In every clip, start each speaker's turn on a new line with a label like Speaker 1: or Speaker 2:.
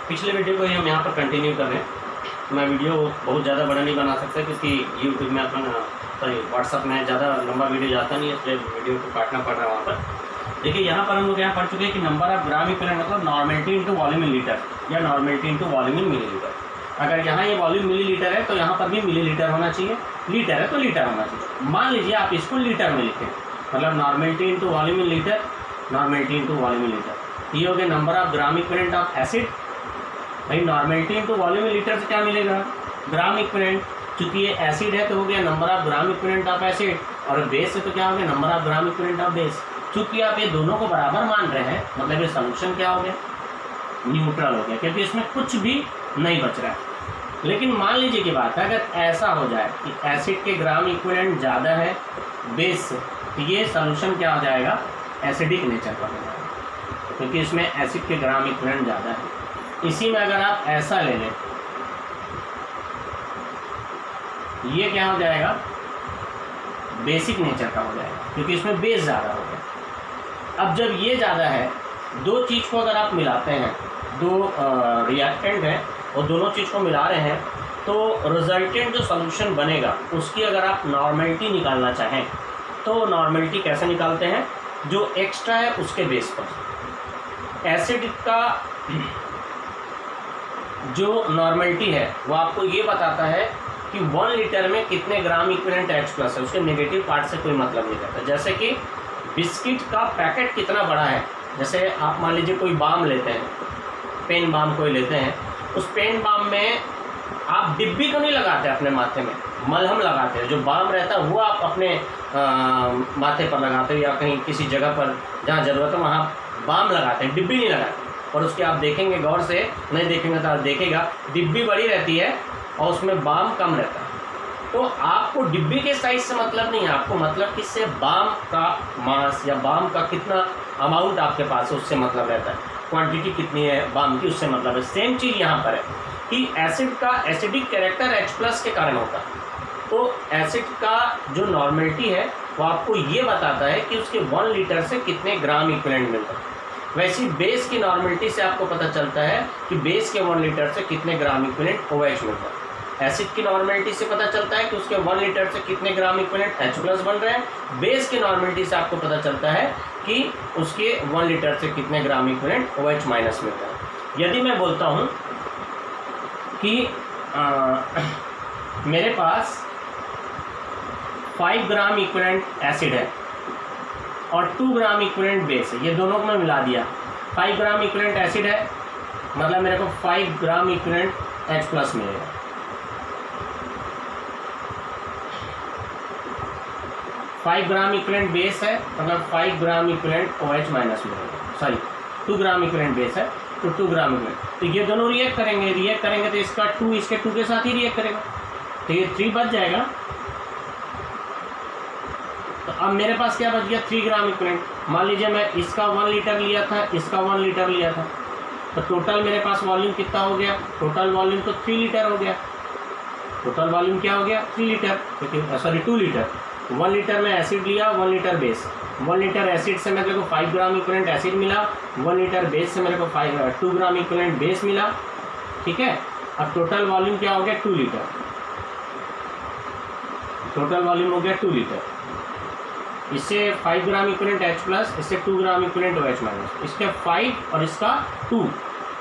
Speaker 1: पिछले वीडियो को ही हम यहाँ पर कंटिन्यू कर रहे हैं। मैं वीडियो बहुत ज़्यादा बड़ा नहीं बना सकता क्योंकि यूट्यूब में अपन व्हाट्सअप में ज़्यादा लंबा वीडियो जाता नहीं है, इसलिए वीडियो को काटना पड़ रहा है वहाँ पर। देखिए यहाँ पर हम लोग यहाँ पढ़ चुके हैं कि नंबर ऑफ ग्राम इक्विवेलेंट मतलब normality into volume in litre या normality into volume in millilitre. अगर यहाँ ये वॉल्यूम मिलीलीटर है तो यहाँ पर भी मिलीलीटर होना चाहिए, लीटर है तो लीटर होना चाहिए। मान लीजिए आप इसको लीटर में लिखें, मतलब normality into volume in litre, normality into volume in litre. ये हो गया number of gram equivalent of acid. भाई normality into volume in litre से क्या मिलेगा? Gram equivalent. चूँकि ये एसिड है तो हो गया number of gram equivalent of acid, और बेस है तो क्या हो गया? Number of gram equivalent of base. चूँकि आप ये दोनों को बराबर मान रहे हैं, मतलब ये सॉल्यूशन क्या हो गया? न्यूट्रल हो गया, क्योंकि इसमें कुछ भी नहीं बच रहा है। लेकिन मान लीजिए की बात है, अगर ऐसा हो जाए कि एसिड के ग्राम इक्विवेलेंट ज़्यादा है बेस से, तो ये सॉल्यूशन क्या हो जाएगा? एसिडिक नेचर का हो जाएगा, क्योंकि इसमें एसिड के ग्राम इक्विवेलेंट ज़्यादा है। इसी में अगर आप ऐसा ले लें, ये क्या हो जाएगा? बेसिक नेचर का हो जाएगा, क्योंकि इसमें बेस ज़्यादा हो गया। अब जब ये ज़्यादा है, दो चीज़ को अगर आप मिलाते हैं, दो रिएक्टेंट हैं और दोनों चीज़ को मिला रहे हैं, तो रिजल्टेंट जो सॉल्यूशन बनेगा उसकी अगर आप नॉर्मेलिटी निकालना चाहें तो नॉर्मेलिटी कैसे निकालते हैं? जो एक्स्ट्रा है उसके बेस पर। एसिड का जो नॉर्मेलिटी है वो आपको ये बताता है कि 1 लीटर में कितने ग्राम इक्विवेलेंट H प्लस है, उसके नेगेटिव पार्ट से कोई मतलब नहीं रहता। जैसे कि बिस्किट का पैकेट कितना बड़ा है, जैसे आप मान लीजिए कोई बाम लेते हैं, पेन बाम कोई लेते हैं, उस पेन बाम में आप डिब्बी तो नहीं लगाते अपने माथे में, मलहम लगाते हैं। जो बाम रहता है वो आप अपने माथे पर लगाते हो या कहीं किसी जगह पर जहाँ ज़रूरत है वहाँ बाम लगाते हैं, डिब्बी नहीं लगाते। और उसके आप देखेंगे गौर से, नहीं देखेंगे तो आप देखेगा डिब्बी बड़ी रहती है और उसमें बाम कम रहता है। तो आपको डिब्बी के साइज से मतलब नहीं है, आपको मतलब किससे? बाम का मास या बाम का कितना अमाउंट आपके पास है उससे मतलब रहता है, क्वांटिटी कितनी है बाम की उससे मतलब है। सेम चीज़ यहाँ पर है कि एसिड का एसिडिक कैरेक्टर H प्लस के कारण होता है। तो एसिड का जो नॉर्मेलिटी है वो आपको ये बताता है कि उसके 1 लीटर से कितने ग्राम इक्विवेलेंट मिलता है। वैसे बेस की नॉर्मेलिटी से आपको पता चलता है कि बेस के 1 लीटर से कितने ग्राम इक्विवेलेंट OH मिलता है। एसिड की नॉर्मेलिटी से पता चलता है कि उसके 1 लीटर से कितने ग्राम इक्विवेलेंट H प्लस बन रहे हैं। बेस की नॉर्मेलिटी से आपको पता चलता है कि उसके 1 लीटर से कितने ग्राम इक्विवेलेंट OH माइनस मिलता है। यदि मैं बोलता हूँ कि मेरे पास 5 ग्राम इक्विवेलेंट एसिड है और 2 ग्राम इक्विवेलेंट बेस है, ये दोनों को मैं मिला दिया। 5 ग्राम इक्विवेलेंट एसिड है, मतलब मेरे को 5 ग्राम इक्विवेलेंट H प्लस मिलेगा। 5 ग्राम इक्विवेलेंट बेस है, मतलब 5 ग्राम इक्विवेलेंट OH माइनस मिलेगा। सॉरी, 2 ग्राम इक्विवेलेंट बेस है तो 2 ग्राम इक्विवेलेंट। तो ये दोनों रिएक्ट करेंगे तो इसका 2 इसके 2 के साथ ही रिएक्ट करेगा, तो ये 3 बच जाएगा। तो अब मेरे पास क्या बच गया? 3 ग्राम इक्विवेलेंट। मान लीजिए मैं इसका 1 लीटर लिया था, इसका 1 लीटर लिया था, तो टोटल मेरे पास वॉल्यूम कितना हो गया? टोटल वॉल्यूम तो 3 लीटर हो गया। टोटल वॉल्यूम क्या हो गया? 3 लीटर, क्योंकि सॉरी 2 लीटर। 1 लीटर में एसिड लिया, 1 लीटर बेस। 1 लीटर एसिड से मेरे को 5 ग्राम इक्विवेलेंट एसिड मिला, 1 लीटर बेस से मेरे को 2 ग्राम इक्विवेलेंट बेस मिला, ठीक है। अब टोटल वॉल्यूम क्या हो गया? 2 लीटर। टोटल वॉल्यूम हो गया 2 लीटर। इससे 5 ग्राम इक्विवेलेंट H प्लस, इससे 2 ग्राम इक्विवेलेंट OH माइनस, इसके 5 और इसका 2।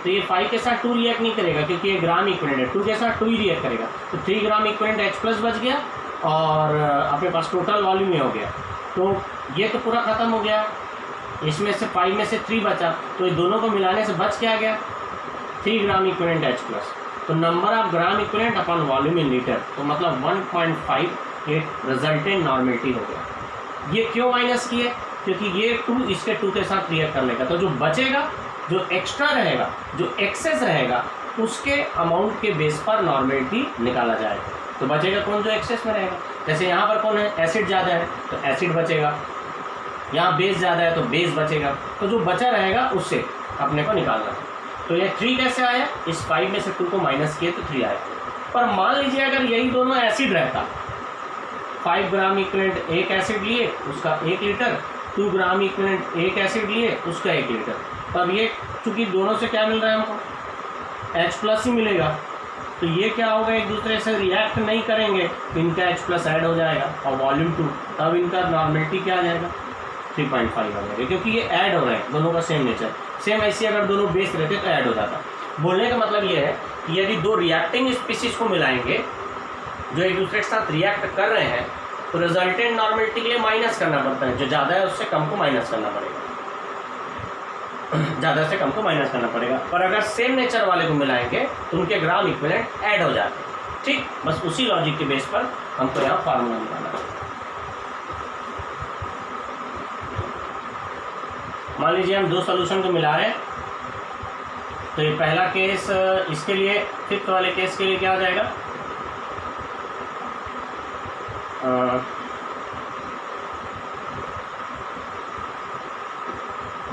Speaker 1: तो ये 5 के साथ 2 रिएक्ट नहीं करेगा क्योंकि ये ग्राम इक्विवेलेंट है, 2 के साथ 2 ही रिएक्ट करेगा। तो 3 ग्राम इक्विवेलेंट H प्लस बच गया और आपके पास टोटल वॉल्यूम ये हो गया। तो ये तो पूरा ख़त्म हो गया। इसमें से 5 में से 3 बचा, तो ये दोनों को मिलाने से बच क्या गया? 3 ग्राम इक्विवेलेंट H प्लस। तो number of gram equivalent upon volume in litre, तो मतलब 1.58 रिजल्टेंट नॉर्मेलिटी हो गया। ये क्यों माइनस किए? क्योंकि ये 2 इसके 2 के साथ रिएक्ट कर लेगा, तो जो बचेगा, जो एक्स्ट्रा रहेगा, जो एक्सेस रहेगा, उसके अमाउंट के बेस पर नॉर्मेलिटी निकाला जाएगा। तो बचेगा कौन? जो एक्सेस में रहेगा। जैसे यहाँ पर कौन है? एसिड ज़्यादा है तो एसिड बचेगा, यहाँ बेस ज़्यादा है तो बेस बचेगा। तो जो बचा रहेगा उससे अपने को निकालना है। तो ये 3 कैसे आया? इस 5 में से 2 को माइनस किए तो 3 आया। पर मान लीजिए अगर यही दोनों एसिड रहता, 5 ग्राम इक्विवेलेंट एक एसिड लिए उसका 1 लीटर, 2 ग्राम इक्विवेलेंट एक एसिड लिए उसका 1 लीटर। तो अब ये चूँकि दोनों से क्या मिल रहा है हमको? H+ ही मिलेगा। तो ये क्या होगा, एक दूसरे से रिएक्ट नहीं करेंगे तो इनका H+ ऐड हो जाएगा और वॉल्यूम 2, तब इनका नॉर्मेलिटी क्या आ जाएगा 3.5 आ जाएगा, क्योंकि ये ऐड हो रहे हैं, दोनों का सेम नेचर। सेम ऐसे अगर दोनों बेस रहते तो ऐड हो जाता। बोलने का मतलब ये है कि यदि दो रिएक्टिंग स्पीसीज को मिलाएंगे जो एक दूसरे के साथ रिएक्ट कर रहे हैं तो रिजल्टेंट नॉर्मेलिटी के लिए माइनस करना पड़ता है, जो ज़्यादा है उससे कम को माइनस करना पड़ेगा, ज़्यादा से कम को माइनस करना पड़ेगा। पर अगर सेम नेचर वाले को मिलाएंगे तो उनके ग्राम इक्विवेलेंट ऐड हो जाते हैं। ठीक, बस उसी लॉजिक के बेस पर हमको यहाँ फार्मूला निकालना है। मान लीजिए हम दो सॉल्यूशन को मिला रहे हैं, तो ये पहला केस, इसके लिए फिफ्थ वाले केस के लिए क्या हो जाएगा,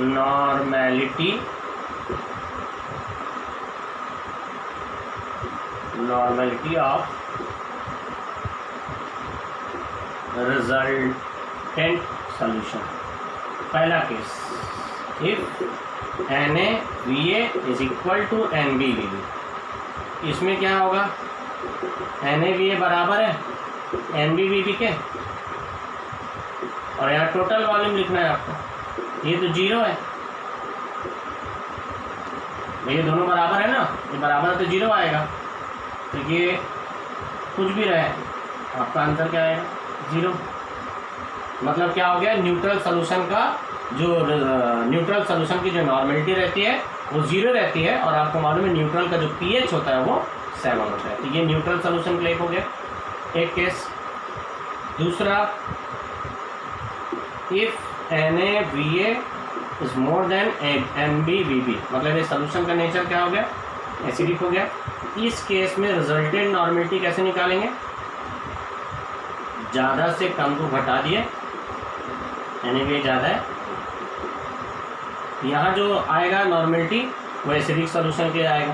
Speaker 1: नॉर्मेलिटी ऑफ रिजल्टेंट सॉल्यूशन। पहला case, if NaVa is equal to NbVb, इसमें क्या होगा, NaVa बराबर है NbVb के, और यहाँ टोटल वॉल्यूम लिखना है आपको, ये तो 0 है, ये दोनों बराबर है ना, ये बराबर है तो 0 आएगा, तो ये कुछ भी रहे आपका आंसर क्या आएगा 0। मतलब क्या हो गया, न्यूट्रल सॉल्यूशन का जो न्यूट्रल सॉल्यूशन की जो नॉर्मेलिटी रहती है वो 0 रहती है, और आपको मालूम है न्यूट्रल का जो pH होता है वो 7 होता है। तो ये न्यूट्रल सॉल्यूशन के लिए हो गया एक केस। दूसरा, if NaVa is more than NbVb, मतलब ये सॉल्यूशन का नेचर क्या हो गया, एसिडिक हो गया। इस केस में रिजल्टेंट नॉर्मेलिटी कैसे निकालेंगे, ज़्यादा से कम को घटा दिए, NaVa ज़्यादा है, यहाँ जो आएगा नॉर्मेलिटी वो एसिडिक सॉल्यूशन के लिए आएगा,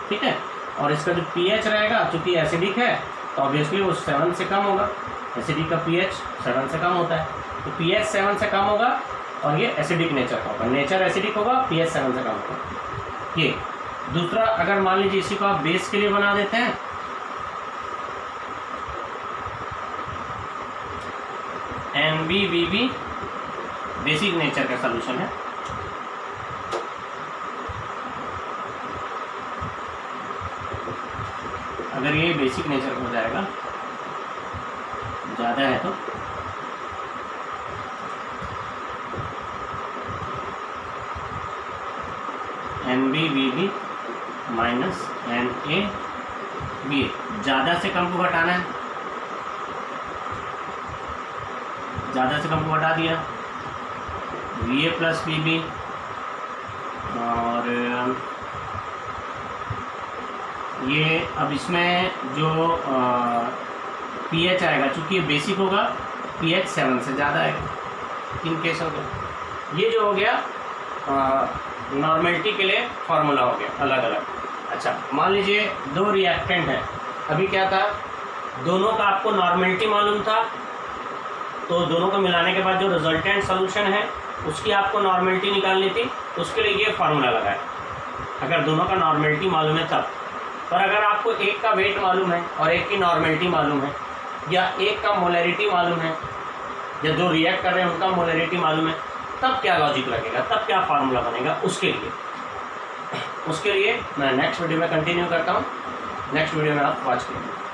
Speaker 1: ठीक है। और इसका जो pH रहेगा, चूँकि एसिडिक है तो ऑब्वियसली वो 7 से कम होगा, एसिडिक का pH 7 से कम होता है, तो pH 7 से कम होगा और ये एसिडिक नेचर का होगा, नेचर एसिडिक होगा, pH 7 से कम होगा। ये दूसरा, अगर मान लीजिए इसी को आप बेस के लिए बना देते हैं, NbVb बेसिक नेचर का सॉल्यूशन है, अगर ये बेसिक नेचर हो जाएगा, ज़्यादा है तो NbVb माइनस NaVa, ज़्यादा से कम को घटाना है, ज़्यादा से कम को घटा दिया, Va प्लस Vb, और ये अब इसमें जो pH आएगा, चूँकि ये बेसिक होगा, pH 7 से ज़्यादा आएगा, 3 केस हो गया। ये जो हो गया नॉर्मेलिटी के लिए फार्मूला हो गया अलग अलग। अच्छा, मान लीजिए दो रिएक्टेंट है, अभी क्या था, दोनों का आपको नॉर्मेलिटी मालूम था, तो दोनों को मिलाने के बाद जो रिजल्टेंट सॉल्यूशन है उसकी आपको नॉर्मेलिटी निकालनी थी, उसके लिए ये फार्मूला लगाया, अगर दोनों का नॉर्मेलिटी मालूम है तब। पर अगर आपको एक का वेट मालूम है और एक की नॉर्मेलिटी मालूम है, या एक का मोलैरिटी मालूम है, या जो रिएक्ट कर रहे हैं उनका मोलैरिटी मालूम है, तब क्या लॉजिक लगेगा, तब क्या फार्मूला बनेगा, उसके लिए मैं नेक्स्ट वीडियो में कंटिन्यू करता हूँ। नेक्स्ट वीडियो में आप वॉच करेंगे।